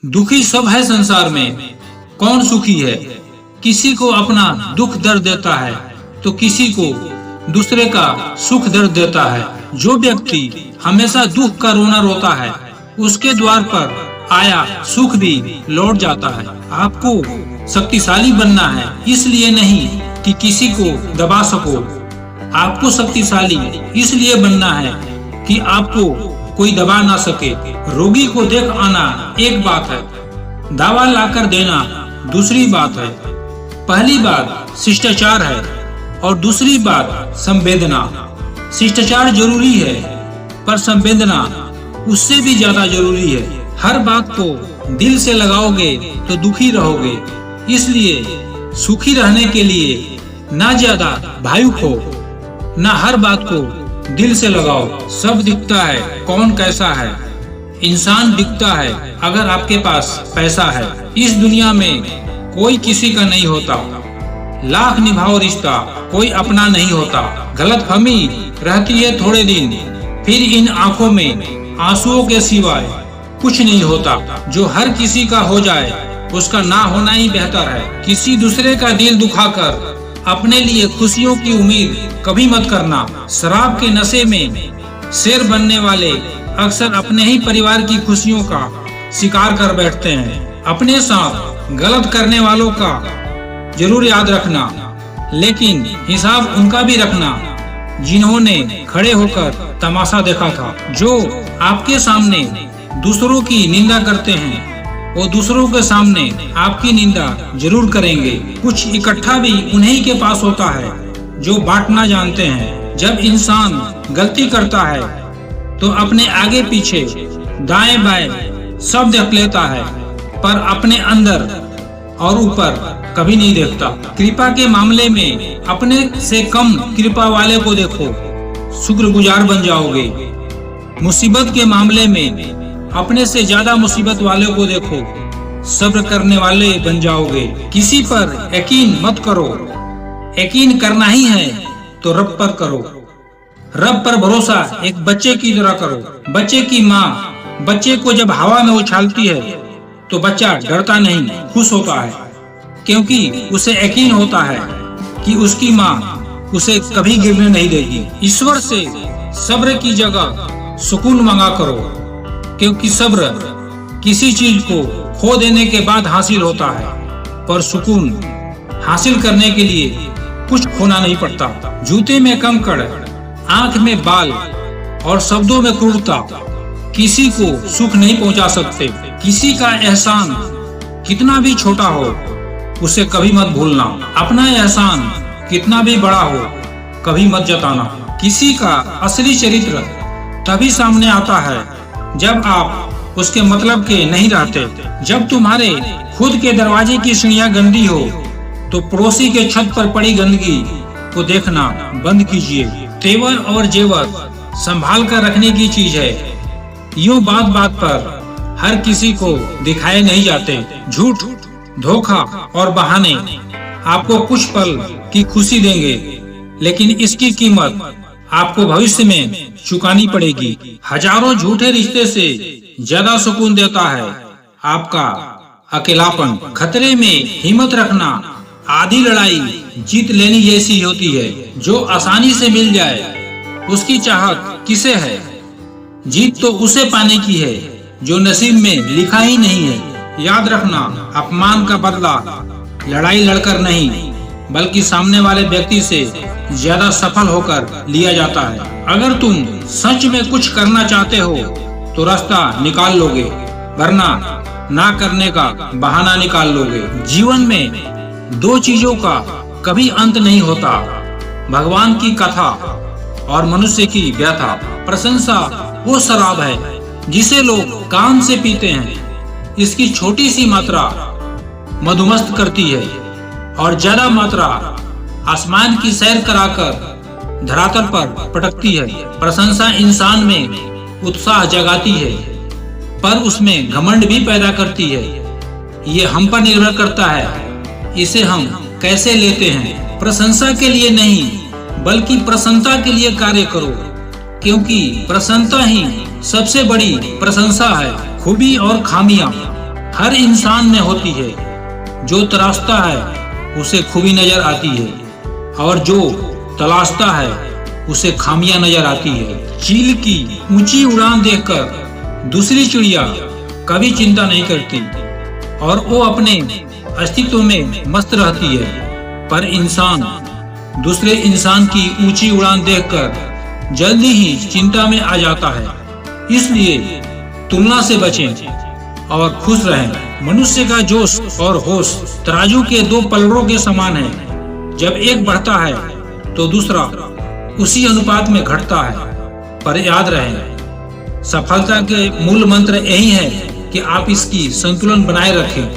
दुखी सब है संसार में, कौन सुखी है। किसी को अपना दुख दर्द देता है तो किसी को दूसरे का सुख दर्द देता है। जो व्यक्ति हमेशा दुख का रोना रोता है उसके द्वार पर आया सुख भी लौट जाता है। आपको शक्तिशाली बनना है, इसलिए नहीं कि किसी को दबा सको। आपको शक्तिशाली इसलिए बनना है कि आपको कोई दबा ना सके। रोगी को देख आना एक बात है, दवा लाकर देना दूसरी बात है। पहली बात शिष्टाचार है और दूसरी बात संवेदना। शिष्टाचार जरूरी है पर संवेदना उससे भी ज्यादा जरूरी है। हर बात को दिल से लगाओगे तो दुखी रहोगे, इसलिए सुखी रहने के लिए ना ज्यादा भावुक हो, ना हर बात को दिल से लगाओ। सब दिखता है कौन कैसा है, इंसान दिखता है अगर आपके पास पैसा है। इस दुनिया में कोई किसी का नहीं होता, लाख निभाओ रिश्ता कोई अपना नहीं होता। गलतफहमी रहती है थोड़े दिन, फिर इन आंखों में आंसुओं के सिवाय कुछ नहीं होता। जो हर किसी का हो जाए उसका ना होना ही बेहतर है। किसी दूसरे का दिल दुखाकर अपने लिए खुशियों की उम्मीद कभी मत करना। शराब के नशे में शेर बनने वाले अक्सर अपने ही परिवार की खुशियों का शिकार कर बैठते हैं। अपने साथ गलत करने वालों का जरूर याद रखना, लेकिन हिसाब उनका भी रखना जिन्होंने खड़े होकर तमाशा देखा था। जो आपके सामने दूसरों की निंदा करते हैं वो दूसरों के सामने आपकी निंदा जरूर करेंगे। कुछ इकट्ठा भी उन्हीं के पास होता है जो बांटना जानते हैं। जब इंसान गलती करता है तो अपने आगे पीछे दाएं बाएं सब देख लेता है, पर अपने अंदर और ऊपर कभी नहीं देखता। कृपा के मामले में अपने से कम कृपा वाले को देखो, शुक्रगुजार बन जाओगे। मुसीबत के मामले में अपने से ज्यादा मुसीबत वाले को देखो, सब्र करने वाले बन जाओगे। किसी पर यकीन मत करो, यकीन करना ही है तो रब पर करो। रब पर भरोसा एक बच्चे की तरह करो। बच्चे की माँ बच्चे को जब हवा में उछालती है तो बच्चा डरता नहीं, खुश होता है, क्योंकि उसे यकीन होता है कि उसकी माँ उसे कभी गिरने नहीं देगी। ईश्वर से सब्र की जगह सुकून मांगा करो, क्योंकि सब्र किसी चीज को खो देने के बाद हासिल होता है, पर सुकून हासिल करने के लिए कुछ खोना नहीं पड़ता। जूते में कंकड़, आंख में बाल और शब्दों में क्रूरता किसी को सुख नहीं पहुंचा सकते। किसी का एहसान कितना भी छोटा हो उसे कभी मत भूलना। अपना एहसान कितना भी बड़ा हो कभी मत जताना। किसी का असली चरित्र तभी सामने आता है जब आप उसके मतलब के नहीं रहते। जब तुम्हारे खुद के दरवाजे की सीढ़ियां गंदी हो तो पड़ोसी के छत पर पड़ी गंदगी को देखना बंद कीजिए। तेवर और जेवर संभाल कर रखने की चीज है, यूं बात बात पर हर किसी को दिखाए नहीं जाते। झूठ, धोखा और बहाने आपको कुछ पल की खुशी देंगे, लेकिन इसकी कीमत आपको भविष्य में चुकानी पड़ेगी। हजारों झूठे रिश्ते से ज्यादा सुकून देता है आपका अकेलापन। खतरे में हिम्मत रखना आधी लड़ाई जीत लेनी जैसी होती है। जो आसानी से मिल जाए उसकी चाहत किसे है। जीत तो उसे पाने की है जो नसीब में लिखा ही नहीं है। याद रखना, अपमान का बदला लड़ाई लड़कर नहीं बल्कि सामने वाले व्यक्ति से ज्यादा सफल होकर लिया जाता है। अगर तुम सच में कुछ करना चाहते हो तो रास्ता निकाल लोगे, वरना ना करने का बहाना निकाल लोगे। जीवन में दो चीजों का कभी अंत नहीं होता, भगवान की कथा और मनुष्य की व्यथा। प्रशंसा वो शराब है जिसे लोग काम से पीते हैं। इसकी छोटी सी मात्रा मधुमस्त करती है और ज्यादा मात्रा आसमान की सैर कराकर धरातल पर पटकती है। प्रशंसा इंसान में उत्साह जगाती है, पर उसमें घमंड भी पैदा करती है। ये हम पर निर्भर करता है इसे हम कैसे लेते हैं। प्रशंसा के लिए नहीं बल्कि प्रसन्नता के लिए कार्य करो, क्योंकि प्रसन्नता ही सबसे बड़ी प्रशंसा है। खूबी और खामियां हर इंसान में होती है। जो तराशता है उसे खूबी नजर आती है और जो तलाशता है उसे खामियां नजर आती है। चील की ऊंची उड़ान देखकर दूसरी चिड़िया कभी चिंता नहीं करती और वो अपने अस्तित्व में मस्त रहती है, पर इंसान दूसरे इंसान की ऊंची उड़ान देखकर जल्दी ही चिंता में आ जाता है। इसलिए तुलना से बचें और खुश रहें। मनुष्य का जोश और होश तराजू के दो पलड़ों के समान है। जब एक बढ़ता है तो दूसरा उसी अनुपात में घटता है। पर याद रहे, सफलता के मूल मंत्र यही है कि आप इसकी संतुलन बनाए रखें।